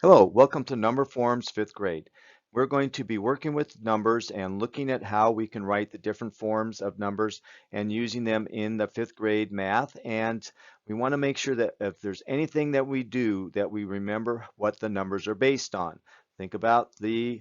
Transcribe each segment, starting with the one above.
Hello, welcome to Number Forms 5th grade. We're going to be working with numbers and looking at how we can write the different forms of numbers and using them in the 5th grade math. And we want to make sure that if there's anything that we do, that we remember what the numbers are based on. Think about the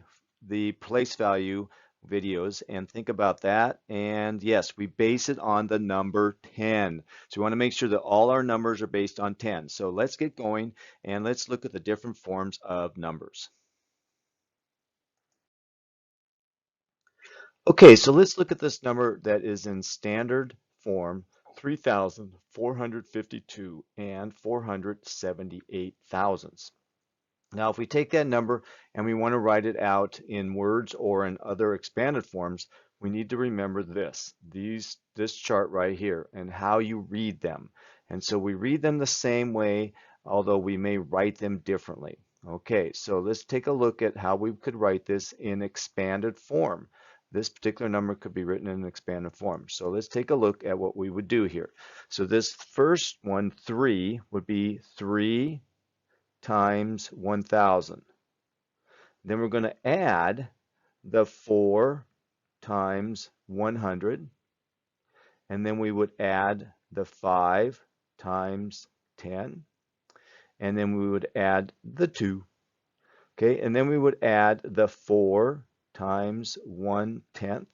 place value videos and think about that. And yes, we base it on the number 10. So we want to make sure that all our numbers are based on 10. So let's get going and let's look at the different forms of numbers. Okay, so let's look at this number that is in standard form, 3,452 and 478 thousandths. Now, if we take that number and we want to write it out in words or in other expanded forms, we need to remember this chart right here and how you read them. And so we read them the same way, although we may write them differently. Okay, so let's take a look at how we could write this in expanded form. This particular number could be written in expanded form. So let's take a look at what we would do here. So this first one, 3, would be 3 times 1,000. Then we're going to add the 4 times 100, and then we would add the 5 times 10, and then we would add the 2. Okay, and then we would add the 4 times 1/10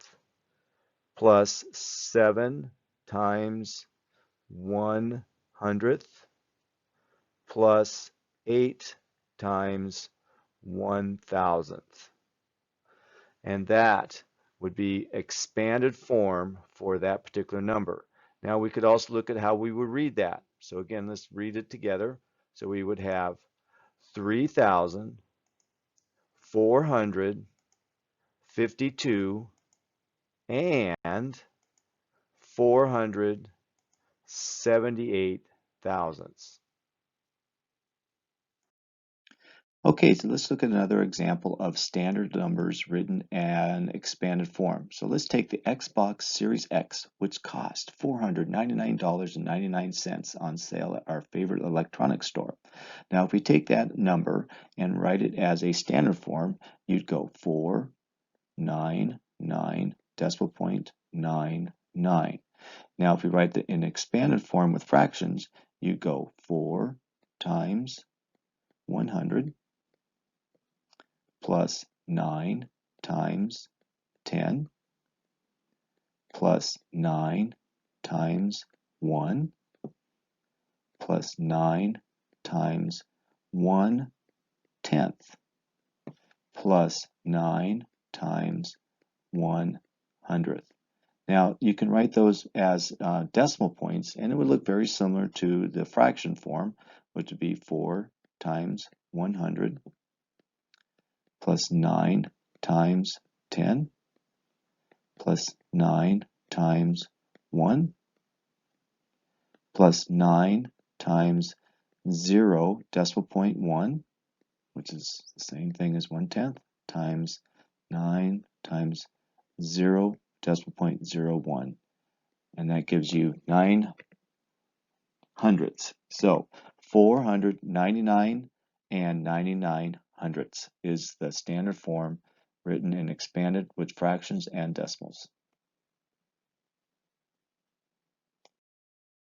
plus 7 times 1/100th plus 8 times 1,000th. And that would be expanded form for that particular number. Now we could also look at how we would read that. So again, let's read it together. So we would have 3,452 and 478 thousandths. Okay, so let's look at another example of standard numbers written in expanded form. So let's take the Xbox Series X, which cost $499.99 on sale at our favorite electronics store. Now, if we take that number and write it as a standard form, you'd go 499 decimal point 99. Now, if we write it in expanded form with fractions, you'd go 4 times 100 plus 9 times 10 plus 9 times 1 plus 9 times 1/10 plus 9 times 1/100th. Now you can write those as decimal points and it would look very similar to the fraction form, which would be 4 times 100 plus 9 times 10 plus 9 times 1 plus 9 times 0 decimal point 1, which is the same thing as 1/10, times 9 times 0 decimal point 0.01. And that gives you 9/100ths. So 499 and 99/100ths is the standard form written and expanded with fractions and decimals.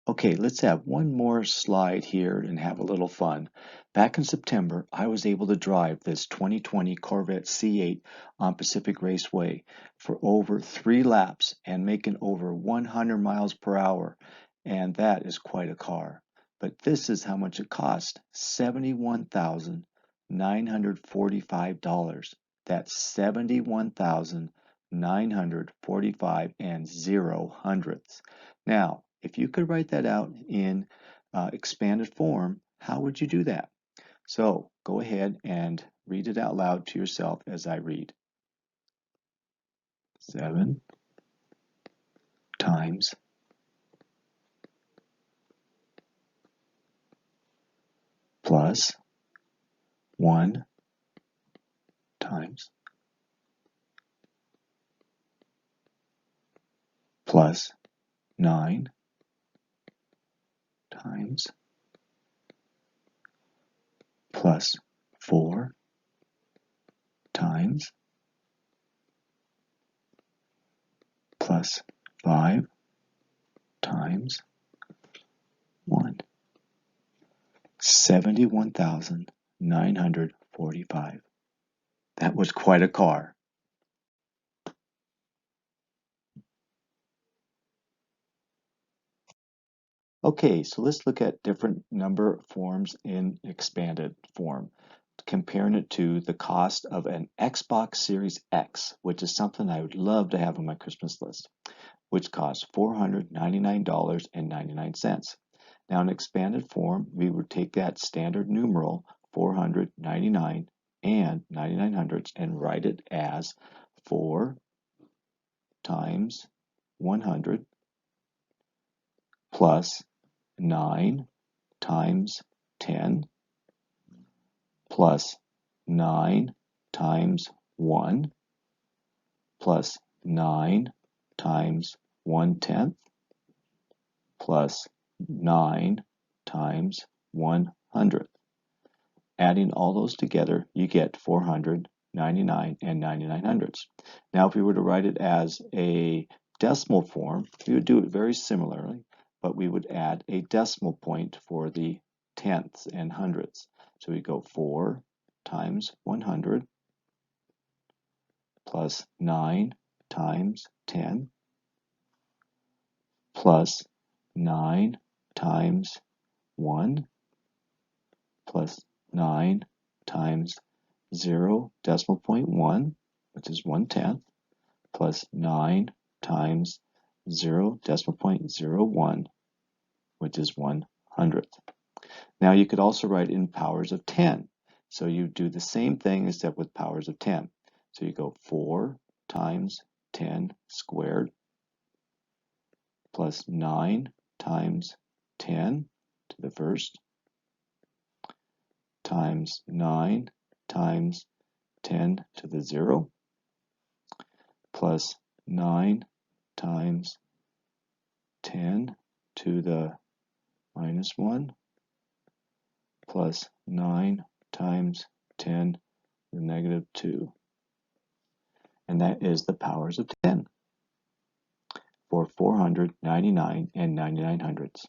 Okay, let's have one more slide here and have a little fun. Back in September, I was able to drive this 2020 Corvette C8 on Pacific Raceway for over 3 laps and making over 100 miles per hour. And that is quite a car. But this is how much it cost, $71,945. That's $71,945 and 0/100ths. Now, if you could write that out in expanded form, how would you do that? So go ahead and read it out loud to yourself as I read. 7 times plus 1 times plus 9 times plus 4 times plus 5 times 1. 71,945. That was quite a car. Okay, so let's look at different number forms in expanded form, comparing it to the cost of an Xbox Series X, which is something I would love to have on my Christmas list, which costs $499.99. Now, in expanded form, we would take that standard numeral 499 and 99 hundredths and write it as 4 times 100 plus 9 times 10 plus 9 times 1 plus 9 times 1/10 plus 9 times 1/100. Adding all those together, you get 499 and 99 hundredths. Now, if we were to write it as a decimal form, we would do it very similarly, but we would add a decimal point for the tenths and hundredths. So we go 4 times 100 plus 9 times 10 plus 9 times 1 plus 9 times 0 decimal point 1, which is 1/10, plus 9 times 0 decimal point 01, which is 1/100. Now you could also write in powers of 10. So you do the same thing except with powers of 10. So you go 4 times 10 squared plus 9 times 10 to the first times 9 times 10 to the 0 plus 9 times 10 to the -1 plus 9 times 10 to the -2. And that is the powers of 10 for 499 and 99 hundredths.